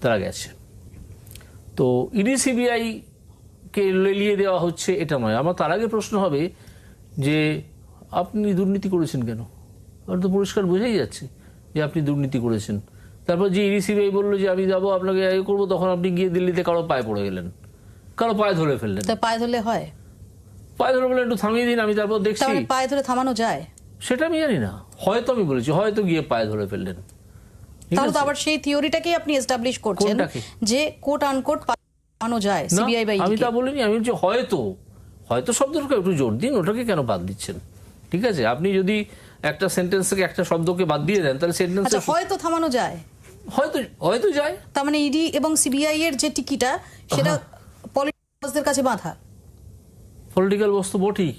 তারা গেছে। তো ইডি সিবিআইকে লেলিয়ে দেওয়া হচ্ছে এটা নয়। আমার তার আগে প্রশ্ন হবে যে আপনি দুর্নীতি করেছেন কেন? আর তো পরিষ্কার বোঝাই যাচ্ছে যে আপনি দুর্নীতি করেছেন। তারপর যে ইডি সিবিআই বললো যে আমি যাবো আপনাকে এ করবো, তখন আপনি গিয়ে দিল্লিতে কারো পায়ে পড়ে গেলেন, কারো পায়ে ধরে ফেললেন। পায়ে ধরলে হয়? পায়ে ধরে বলে একটু থামিয়ে দিন, আমি তারপর দেখছি। পায়ে ধরে থামানো যায়? সেটা আমি জানি না, হয়তো আমি বলেছি, হয়তো গিয়ে পায়ে ধরে ফেললেন। তাহলে তো আবার সেই থিওরিটাকেই আপনি এস্টাবলিশ করছেন যে কোট আনকোট থামানো যায় সিবিআই বা ইডি। আমি তা বলিনি, আমি বলছি হয়তো। হয়তো শব্দটাকে একটু জোর দিন, ওটাকে কেন বাদ দিচ্ছেন? ঠিক আছে, আপনি যদি একটা সেন্টেন্স থেকে একটা শব্দকে বাদ দিয়ে দেন তাহলে সেন্টেন্স হয়তো থামানো যায়, হয়তো হয়তো যায়। তার মানে ইডি এবং সিবিআই এর যে টিকিটা সেটা পলিটিক্যালদের কাছে বাঁধা। পলিটিক্যাল বস্তু বটেই,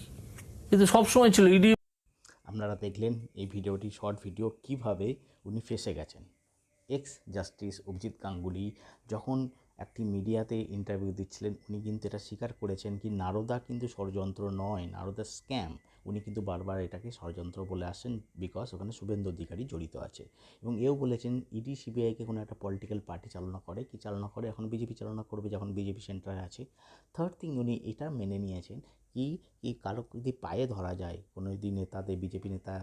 কিন্তু সবসময় ছিল ইডি। আপনারা দেখলেন এই ভিডিওটি, শর্ট ভিডিও, কিভাবে উনি ফেসে গেছেন। এক্স জাস্টিস অভিজিৎ গাঙ্গুলি যখন একটি মিডিয়াতে ইন্টারভিউ দিচ্ছিলেন, উনি কিন্তু এটা স্বীকার করেছেন কি নারদা কিন্তু ষড়যন্ত্র নয়, নারদা স্ক্যাম। উনি কিন্তু বারবার এটাকে ষড়যন্ত্র বলে আসছেন, বিকজ ওখানে শুভেন্দু অধিকারী জড়িত আছে। এবং এও বলেছেন ইডি সিবিআইকে কোনো একটা পলিটিক্যাল পার্টি চালনা করে, কি চালনা করে, এখন বিজেপি চালনা করবে যখন বিজেপি সেন্টারে আছে। থার্ড থিং, উনি এটা মেনে নিয়েছেন কি কারো যদি পায়ে ধরা যায়, কোনো যদি নেতাদের, বিজেপি নেতা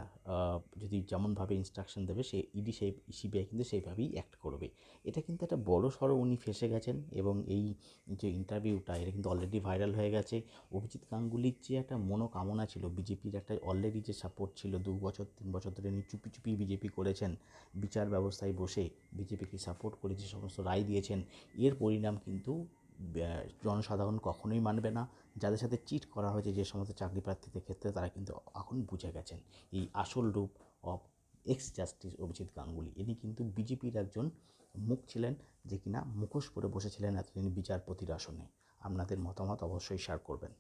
যদি যেমনভাবে ইনস্ট্রাকশন দেবে, সে ইডি সেই সিবিআই কিন্তু সেইভাবেই অ্যাক্ট করবে। এটা কিন্তু একটা বড় সড়ো উনি ফেসে গেছেন। এবং এই যে ইন্টারভিউটা, এটা কিন্তু অলরেডি ভাইরাল হয়ে গেছে। অভিজিৎ গাঙ্গুলির যে একটা মনোকামনা ছিল, বিজেপির একটা অলরেডি যে সাপোর্ট ছিল, 2 বছর 3 বছর ধরে উনি চুপি চুপি বিজেপি করেছেন, বিচার ব্যবস্থায় বসে বিজেপিকে সাপোর্ট করে যে সমস্ত রায় দিয়েছেন, এর পরিণাম কিন্তু জনসাধারণ কখনোই মানবে না। যাদের সাথে চিট করা হয়েছে যে সমস্ত চাকরি প্রার্থীদের ক্ষেত্রে, তারা কিন্তু এখন বুঝে গেছেন এই আসল রূপ of x justice Abhijit Ganguly. ইনি কিন্তু বিজেপির একজন মুখ ছিলেন, যে কিনা মুখোশ পরে বসেছিলেন এতদিন বিচারপতির আসনে। আপনাদের মতামত অবশ্যই শেয়ার করবেন।